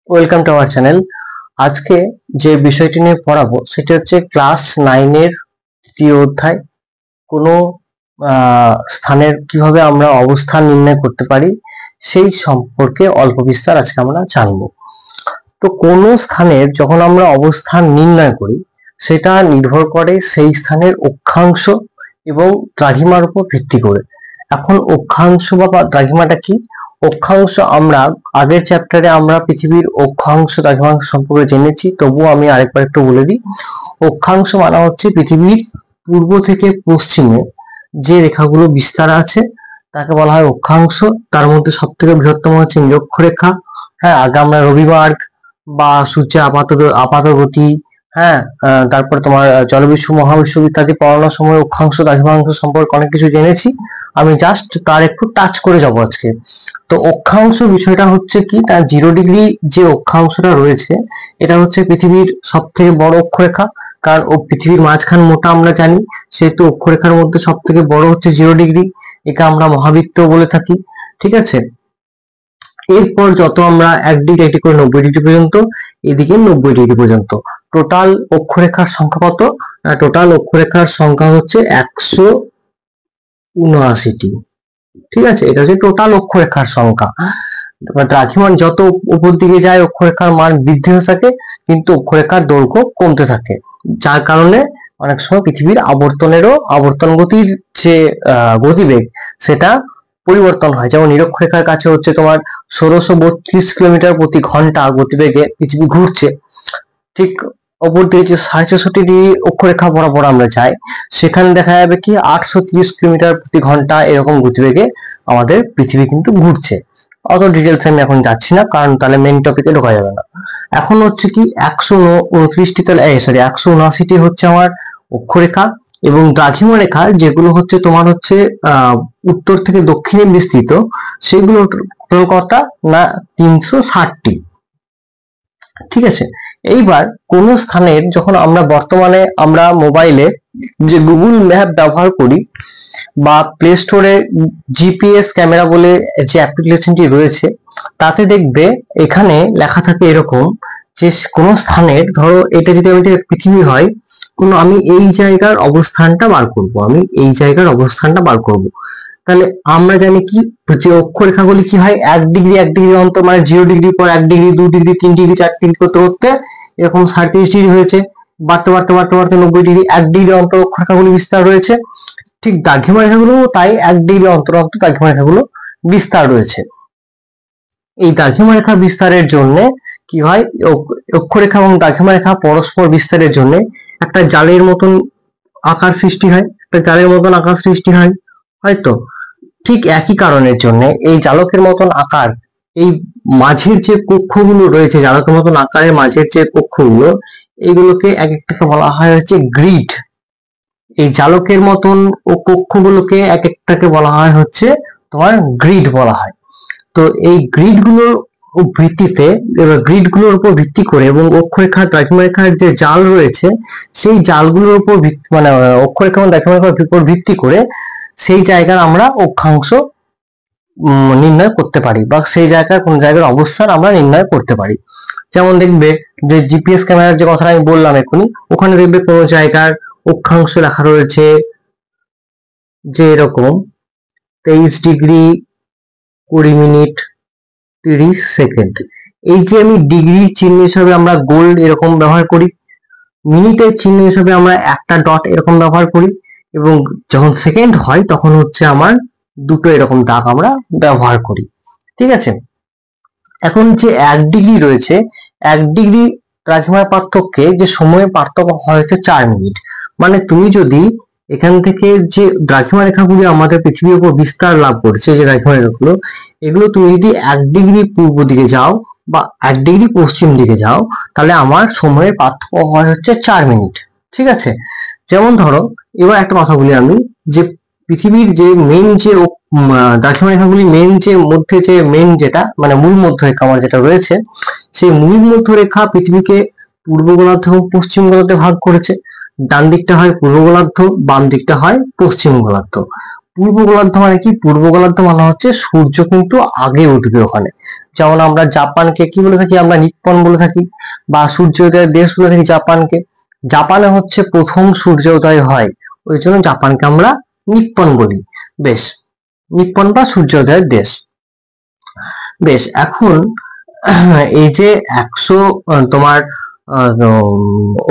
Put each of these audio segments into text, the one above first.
Welcome to our channel. আজকে যে বিষয়টি নিয়ে পড়াবো সেটা হচ্ছে ক্লাস 9 এর তৃতীয় অধ্যায়। কোনো স্থানের কিভাবে আমরা অবস্থান নির্ণয় করতে পারি সেই সম্পর্কে অল্প বিস্তার আজকে আমরা জানবো। তো কোনো স্থানের যখন আমরা অবস্থান নির্ণয় করি সেটা নির্ভর করে সেই স্থানের অক্ষাংশ এবং দ্রাঘিমার উপর ভিত্তি করে। এখন অক্ষাংশ বা দ্রাঘিমাটা কি? অক্ষাংশ আমরা আগের চ্যাপ্টারে আমরা পৃথিবীর অক্ষাংশ দ্রাঘিমাংশ সম্পর্কে জেনেছি, তবুও আমি আরেকবার একটু বলে দিই। অক্ষাংশ মানে হচ্ছে পৃথিবীর পূর্ব থেকে পশ্চিমে যে রেখাগুলো বিস্তার আছে তাকে বলা হয় অক্ষাংশ। তার মধ্যে সব থেকে বৃহত্তম হচ্ছে নিরক্ষরেখা। হ্যাঁ, আগে আমরা রবিবার বা সূর্যের আপাত গতি, হ্যাঁ, তারপর তোমার জলবিশ্ব মহাবিশ্ব ইত্যাদি পড়ানোর সময় অক্ষাংশ দ্রাঘিমাংশ সম্পর্কে অনেক কিছু জেনেছি। আমি জাস্ট তার একটু টাচ করে যাব আজকে। তো অক্ষাংশ বিষয়টা হচ্ছে কি, তার 0 ডিগ্রি যে অক্ষাংশটা রয়েছে এটা হচ্ছে পৃথিবীর সব থেকে বড় অক্ষরেখা। কারণ ও পৃথিবীর মাঝখান মোটা আমরা জানি, সেহেতু অক্ষরেখার মধ্যে সব থেকে বড় হচ্ছে 0 ডিগ্রি। একে আমরা মহাবৃত্ত বলে থাকি। ঠিক আছে, এরপর যত আমরা 1 ডিগ্রি 1 ডিগ্রি করে 90 ডিগ্রি পর্যন্ত, এদিকে 90 ডিগ্রি পর্যন্ত। টোটাল অক্ষরেখার সংখ্যা কত? টোটাল অক্ষরেখার সংখ্যা হচ্ছে 179টি। ঠিক আছে, এটা হচ্ছে টোটাল অক্ষরেখার সংখ্যা। দ্রাঘিমান যত উপর দিকে যায় অক্ষরেখার মান বৃদ্ধি হতে থাকে, কিন্তু অক্ষরেখার দৈর্ঘ্য কমতে থাকে, যার কারণে অনেক সময় পৃথিবীর আবর্তন গতির যে গতিবেগ সেটা পরিবর্তন হয়। যেমন নিরক্ষরেখার কাছে হচ্ছে তোমার 1632 কিলোমিটার প্রতি ঘন্টা গতিবেগে পৃথিবী ঘুরছে। ঠিক অপর দিকে যে 64.5 ডিগ্রি অক্ষরেখা বরাবর আমরা যাই, সেখানে দেখা যাবে কি 830 কিলোমিটার প্রতি ঘন্টা এরকম গতিবেগে আমাদের পৃথিবী কিন্তু ঘুরছে। অত ডিটেলস আমি এখন যাচ্ছি না, কারণ তাহলে মেইন টপিকে ঢোকা যাবে না। এখন হচ্ছে কি 129টি, তাহলে 179টি হচ্ছে আমার অক্ষরেখা। এবং দ্রাঘিমা রেখা যেগুলো হচ্ছে তোমার হচ্ছে উত্তর থেকে দক্ষিণে বিস্তৃত, সেগুলো কত না 360টি। ঠিক আছে, এইবার কোন স্থানের যখন আমরা বর্তমানে আমরা মোবাইলে যে গুগল ম্যাপ ব্যবহার করি বা প্লে স্টোরে জিপিএস ক্যামেরা বলে যে অ্যাপ্লিকেশনটি রয়েছে, তাতে দেখবে এখানে লেখা থাকে এরকম যে কোন স্থানের, ধরো এটা যদি আমি পৃথিবী হয়, আমি এই জায়গার অবস্থানটা বার করব, তাহলে আমরা জানি কি যে অক্ষরেখাগুলি কি হয় 1 ডিগ্রি 1 ডিগ্রি অন্তর, মানে 0 ডিগ্রি পর 1 ডিগ্রি 2 ডিগ্রি 3 ডিগ্রি 4 ডিগ্রি করতে করতে এরকম 37 ডিগ্রি হয়েছে, বাড়তে বাড়তে বাড়তে বাড়তে 90 ডিগ্রি। 1 ডিগ্রি অন্তর অক্ষরেখাগুলি বিস্তার রয়েছে। ঠিক দ্রাঘিমা রেখাগুলো তাই 1 ডিগ্রি অন্তর অন্তর দ্রাঘিমা রেখাগুলো বিস্তার রয়েছে। এই দ্রাঘিমা রেখা বিস্তারের জন্য কি হয়, অক্ষরেখা এবং দ্রাঘিমা রেখা পরস্পর বিস্তারের জন্য একটা জালের মতন আকার সৃষ্টি হয়, হয়তো ঠিক একই কারণের জন্য এই জালকের মতন আকার, এই মাঝের যে কক্ষগুলো রয়েছে, জালকের মতন আকারের মাঝের যে কক্ষগুলো, এগুলোকে এক একটাকে বলা হয় হচ্ছে গ্রিড। এই জালকের মতন ও কক্ষগুলোকে এক একটাকে বলা হয় হচ্ছে তোমার গ্রিড বলা হয়। তো এই গ্রিডগুলোর ভিত্তিতে, গ্রিডগুলোর উপর ভিত্তি করে এবং অক্ষরেখা দ্রাঘিমা রেখার যে জাল রয়েছে সেই জালগুলোর উপর মানে অক্ষরেখা এবং দ্রাঘিমা রেখার উপর ভিত্তি করে সেই জায়গার আমরা অক্ষাংশ নির্ণয় করতে পারি, বা সেই জায়গার কোন জায়গার অবস্থান আমরা নির্ণয় করতে পারি। যেমন দেখবে যে জিপিএস ক্যামেরার যে কথাটা আমি বললাম এখনই, ওখানে দেখবে কোন জায়গার অক্ষাংশ লেখা রয়েছে যে এরকম 23 ডিগ্রি 20 মিনিট 30 সেকেন্ড। এই যে আমি ডিগ্রির চিহ্ন হিসাবে আমরা গোল্ড এরকম ব্যবহার করি, মিনিটের চিহ্ন হিসাবে আমরা একটা ডট এরকম ব্যবহার করি, এবং যখন সেকেন্ড হয় তখন হচ্ছে আমার দুটো এরকম দাগ আমরা ব্যবহার করি। ঠিক আছে, এখন যে 1 ডিগ্রি রয়েছে, 1 ডিগ্রি দ্রাঘিমার পার্থক্যে যে সময়ের পার্থক্য হয় হচ্ছে 4 মিনিট। মানে তুমি যদি এখান থেকে যে দ্রাঘিমা রেখাগুলি আমাদের পৃথিবীর উপর বিস্তার লাভ করছে, যে দ্রাঘিমা রেখাগুলো, এগুলো তুমি যদি 1 ডিগ্রি পূর্ব দিকে যাও বা 1 ডিগ্রি পশ্চিম দিকে যাও, তাহলে আমার সময়ের পার্থক্য হয় হচ্ছে 4 মিনিট। ঠিক আছে, যেমন ধরো এবার একটা কথা বলি আমি, যে পৃথিবীর যে মেইন যে দ্রাঘিমা রেখাগুলি মেইন যে মধ্যে যে মেইন যেটা মানে মূল মধ্যরেখা আমার যেটা রয়েছে, সেই মূল মধ্যরেখা পৃথিবীকে পূর্ব গোলার্ধ এবং পশ্চিম গোলার্ধে ভাগ করেছে। ডান দিকটা হয় পূর্ব গোলার্ধ, বাম দিকটা হয় পশ্চিম গোলার্ধ। পূর্ব গোলার্ধ মানে কি? পূর্ব গোলার্ধ মানে হচ্ছে সূর্য কিন্তু আগে উঠবে ওখানে। যেমন আমরা জাপানকে কি বলে থাকি? আমরা নিপ্পন বলে থাকি, বা সূর্যোদয়ের দেশ বলে থাকি জাপানকে। জাপানে হচ্ছে প্রথম সূর্যোদয় হয়, ওই জন্য জাপানকে আমরা নিপ্পন বলি। বেশ, নিপ্পন বা সূর্যোদয়ের দেশ। বেশ, এখন এই যে 100 তোমার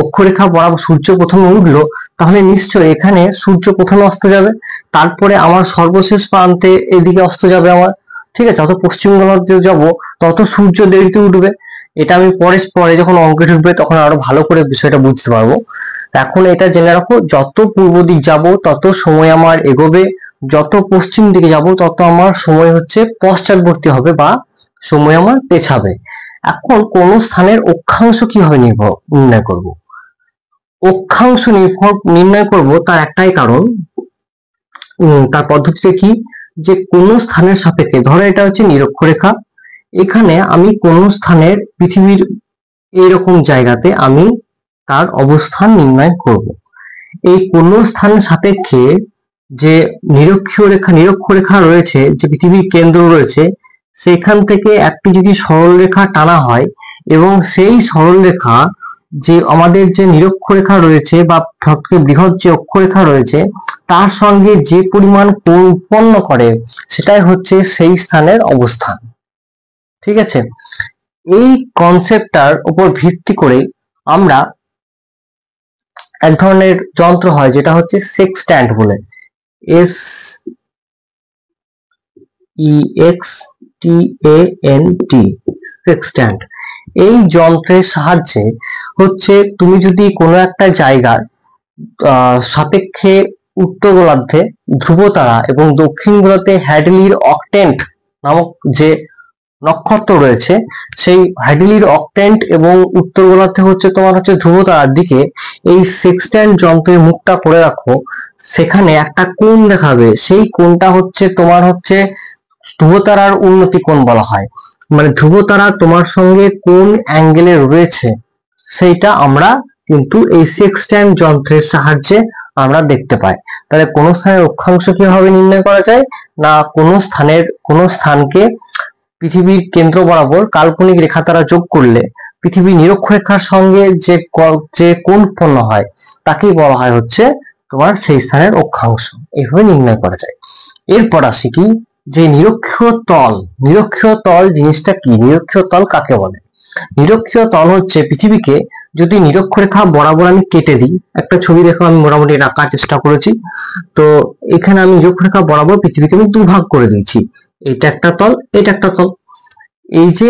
অক্ষরেখা বরাবর সূর্য প্রথমে উঠলো, তাহলে নিশ্চয় এখানে সূর্য প্রথমে অস্ত যাবে, তারপরে আমার সর্বশেষ প্রান্তে এদিকে অস্ত যাবে আমার। ঠিক আছে, যত পশ্চিম গোলার্ধে যাব তত সূর্য দেরিতে উঠবে। এটা আমি পরে পরে যখন অঙ্কে ঢুকবে তখন আরো ভালো করে বিষয়টা বুঝতে পারবো। এখন এটা জেনে রাখো, যত পূর্ব দিক যাব তত সময় আমার এগোবে, যত পশ্চিম দিকে যাব তত আমার সময় হচ্ছে পশ্চাৎবর্তী হবে বা সময় আমার পেছাবে। এখন কোন স্থানের অক্ষাংশ কিভাবে নির্ণয় করব? অক্ষাংশ নির্ণয় করব তার একটাই কারণ, তার পদ্ধতিটা কি, যে কোন স্থানের সাপেক্ষে, ধরো এটা হচ্ছে নিরক্ষরেখা, এখানে আমি কোন স্থানের পৃথিবীর এইরকম জায়গাতে আমি তার অবস্থান নির্ণয় করব। এই কোন স্থানের সাপেক্ষে যে নিরক্ষরেখা রয়েছে, যে পৃথিবীর কেন্দ্র রয়েছে, সেখান থেকে একটি যদি সরলরেখা টানা হয় এবং সেই সরলরেখা যে আমাদের যে নিরক্ষরেখা রয়েছে বা সবচেয়ে বৃহৎ যে অক্ষরেখা রয়েছে তার সঙ্গে যে পরিমাণ কোণ উৎপন্ন করে, সেটাই হচ্ছে সেই স্থানের অবস্থান। ঠিক আছে, এই কনসেপ্টটার উপর ভিত্তি করে আমরা এক ধরনের যন্ত্র হয় যেটা হচ্ছে সেক্সট্যান্ট বলে, SEXTANT, সেক্সট্যান্ট। এই যন্ত্রের সাহায্যে হচ্ছে তুমি যদি কোনো একটা জায়গার সাপেক্ষে উত্তর গোলার্ধে ধ্রুবতারা এবং দক্ষিণ গোলার্ধে হ্যাডলির অক্টেন্ট নামক যে নক্ষত্র রয়েছে, সেই হ্যাডলির অক্টেন্ট এবং উত্তর গোলার্ধে হচ্ছে তোমার হচ্ছে ধ্রুবতারার দিকে এই সেক্সট্যান্ট যন্ত্রের মুখটা করে রাখো, সেখানে একটা কোণ দেখাবে, সেই কোণটা হচ্ছে তোমার হচ্ছে ধ্রুবতারার উন্নতি কোণ বলা হয়। মানে ধ্রুবতারা তোমার সঙ্গে কোন অ্যাঙ্গেলে রয়েছে সেইটা আমরা কিন্তু এই সেক্সট্যান্ট যন্ত্রের সাহায্যে আমরা দেখতে পাই। তাহলে কোন স্থানের অক্ষাংশ কিভাবে নির্ণয় করা যায়? না, কোন স্থানকে পৃথিবীর কেন্দ্র বরাবর কাল্পনিক রেখা দ্বারা যোগ করলে পৃথিবীর নিরক্ষরেখার সঙ্গে যে কোণ উৎপন্ন হয় তাকেই বলা হয় হচ্ছে তোমার সেই স্থানের অক্ষাংশ। এইভাবে নির্ণয় করা যায়। এরপর আসি কি, যে নিরক্ষীয় তল জিনিসটা কি? নিরক্ষীয় তল কাকে বলে? নিরক্ষীয় তল হচ্ছে পৃথিবীকে যদি নিরক্ষরেখা বরাবর আমি কেটে দিই, একটা ছবি দেখো আমি মোটামুটি রাখার চেষ্টা করেছি, তো এখানে আমি নিরক্ষরেখা বরাবর পৃথিবীকে আমি দুভাগ করে দিয়েছি, এটা একটা তল, এটা একটা তল। এই যে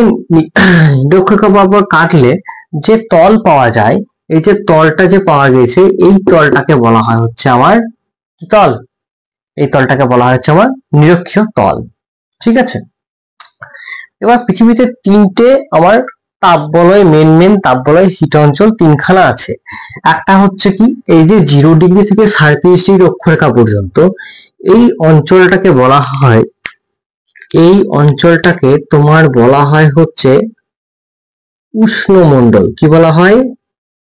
নিরক্ষরেখা বরাবর কাটলে যে তল পাওয়া যায়, এই যে তলটা যে পাওয়া গেছে, এই তলটাকে বলা হয় হচ্ছে আমার কি তল? এই তলটাকে বলা হচ্ছে আমার নিরক্ষীয় তল। ঠিক আছে, এবার পৃথিবীতে তিনটে আমার তাপ বলয়, মেন তাপ বলয় হিট অঞ্চল তিনখানা আছে। একটা হচ্ছে কি, এই যে 0 ডিগ্রি থেকে 37 ডিগ্রি অক্ষরেখা পর্যন্ত এই অঞ্চলটাকে বলা হয়, এই অঞ্চলটাকে তোমার বলা হয় হচ্ছে উষ্ণমণ্ডল। কি বলা হয়?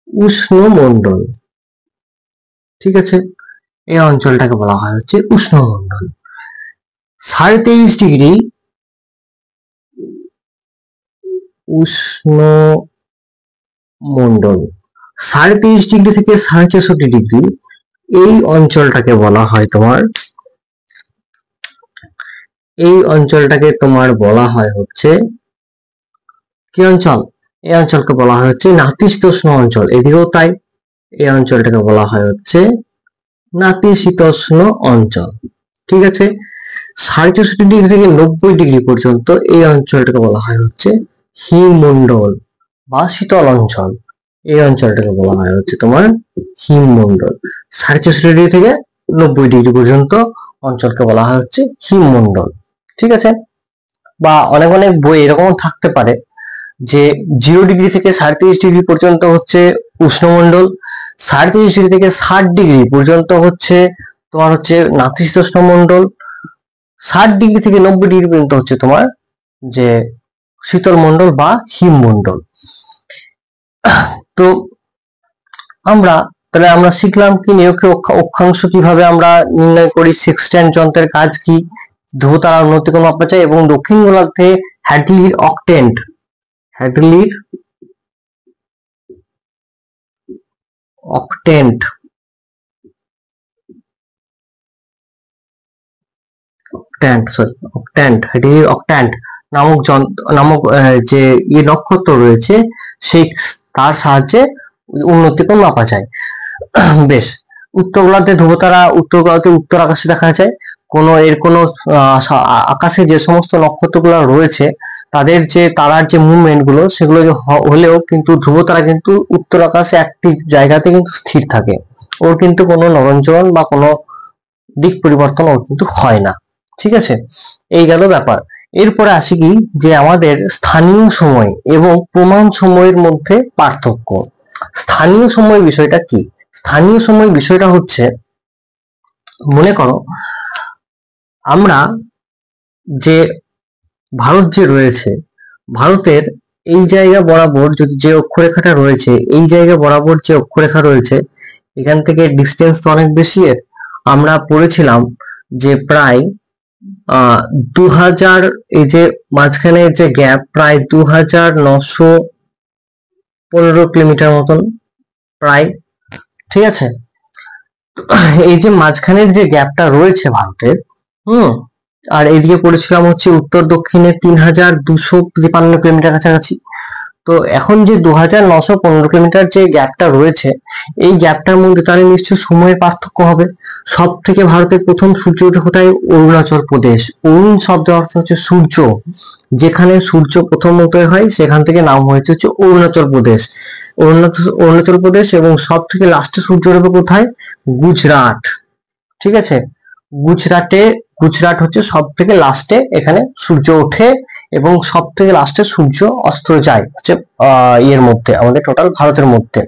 উষ্ণমণ্ডল। ঠিক আছে, এই অঞ্চলটাকে বলা হয় হচ্ছে উষ্ণমণ্ডল। 23.5 ডিগ্রি উষ্ণমণ্ডল, 23.5 ডিগ্রি থেকে 64 ডিগ্রি, এই অঞ্চলটাকে বলা হয় তোমার, এই অঞ্চলটাকে তোমার বলা হয় হচ্ছে কি অঞ্চল? এই অঞ্চলকে বলা হয় হচ্ছে নাতিশীতোষ্ণ অঞ্চল। এদিকেও তাই, এই অঞ্চলটাকে বলা হয় হচ্ছে নাতিশীতোষ্ণ অঞ্চল। ঠিক আছে, 64 ডিগ্রি থেকে 90 ডিগ্রি পর্যন্ত এই অঞ্চলটাকে বলা হয় হচ্ছে হিমমণ্ডল বা শীতল অঞ্চল। এই অঞ্চলটাকে বলা হয় হচ্ছে তোমার হিমমণ্ডল। 64 ডিগ্রি থেকে 90 ডিগ্রি পর্যন্ত অঞ্চলকে বলা হয় হচ্ছে হিমমণ্ডল। ঠিক আছে, বা অনেক অনেক বই এরকম থাকতে পারে যে 0 ডিগ্রি থেকে 37 ডিগ্রি পর্যন্ত হচ্ছে উষ্ণমণ্ডল, 37 ডিগ্রি থেকে 60 ডিগ্রি পর্যন্ত হচ্ছে তোমার হচ্ছে নাতিশীতোষ্ণ মণ্ডল, 60 ডিগ্রি থেকে 90 ডিগ্রি পর্যন্ত হচ্ছে তোমার যে শীতল মণ্ডল বা হিমমণ্ডল। তো আমরা তাহলে আমরা শিখলাম কি নিরক্ষীয় অক্ষাংশ কিভাবে আমরা নির্ণয় করি, সেক্সট্যান্ট যন্ত্রের কাজ কি, ধ্রুবতারা উন্নতিকোণ মাপা যায়, এবং দক্ষিণ গোলার্ধে হ্যাডলির অক্টেন্ট অক্ট্যান্ট নামক যে নক্ষত্র রয়েছে সেই তার সাহায্যে উন্নতিকোণ মাপা যায়। বেশ, উত্তর গোলার্ধে ধ্রুবতারা উত্তর গোলার্ধে উত্তর আকাশে দেখা যায়। এর কোনো আকাশে যে সমস্ত নক্ষত্রগুলো রয়েছে তাদের যে তারার যে মুভমেন্ট গুলো সেগুলো হলেও কিন্তু ধ্রুবতারা কিন্তু উত্তর আকাশে একটি জায়গাতে কিন্তু স্থির থাকে, ওর কিন্তু কোনো নরঞ্চরণ বা কোনো দিক পরিবর্তন ওর কিন্তু হয় না। ঠিক আছে, এই গেল ব্যাপার। এরপরে আসি কি যে আমাদের স্থানীয় সময় এবং প্রমাণ সময়ের মধ্যে পার্থক্য। স্থানীয় সময় বিষয়টা কি? স্থানীয় সময় বিষয়টা হচ্ছে, মনে করো আমরা যে ভারত যে রয়েছে, ভারতের এই জায়গা বরাবর যদি যে অক্ষরেখাটা রয়েছে, এই জায়গা বরাবর যে অক্ষরেখা রয়েছে, এখান থেকে ডিস্টেন্স তো অনেক বেশি। এর আমরা পড়েছিলাম যে প্রায় 2000, এই যে মাঝখানে যে গ্যাপ প্রায় 2915 কিলোমিটার মতন প্রায়। ঠিক আছে, এই যে মাঝখানের যে গ্যাপটা রয়েছে ভারতের, আর এদিকে পড়েছিলাম হচ্ছে উত্তর দক্ষিণে 3253 কিলোমিটার কাছাকাছি। তো এখন যে 2915 কিলোমিটার যে গ্যাপটা রয়েছে, এই গ্যাপটার মধ্যে তাহলে নিশ্চয় সময়ের পার্থক্য হবে। সব থেকে ভারতের প্রথম সূর্য ওঠে কোথায়? অরুণাচল প্রদেশ। অরুণ শব্দের অর্থ হচ্ছে সূর্য, যেখানে সূর্য প্রথম উদয় হয় সেখান থেকে নাম হয়েছে হচ্ছে অরুণাচল প্রদেশ। অরুণাচল প্রদেশ, এবং সব থেকে লাস্টে সূর্য ওঠে কোথায়? গুজরাট। ঠিক আছে, গুজরাট হচ্ছে সব থেকে লাস্টে এখানে সূর্য ওঠে, এবং সব থেকে লাস্টে সূর্য অস্ত যায় হচ্ছে এর মধ্যে, আমাদের টোটাল ভারতের মধ্যে।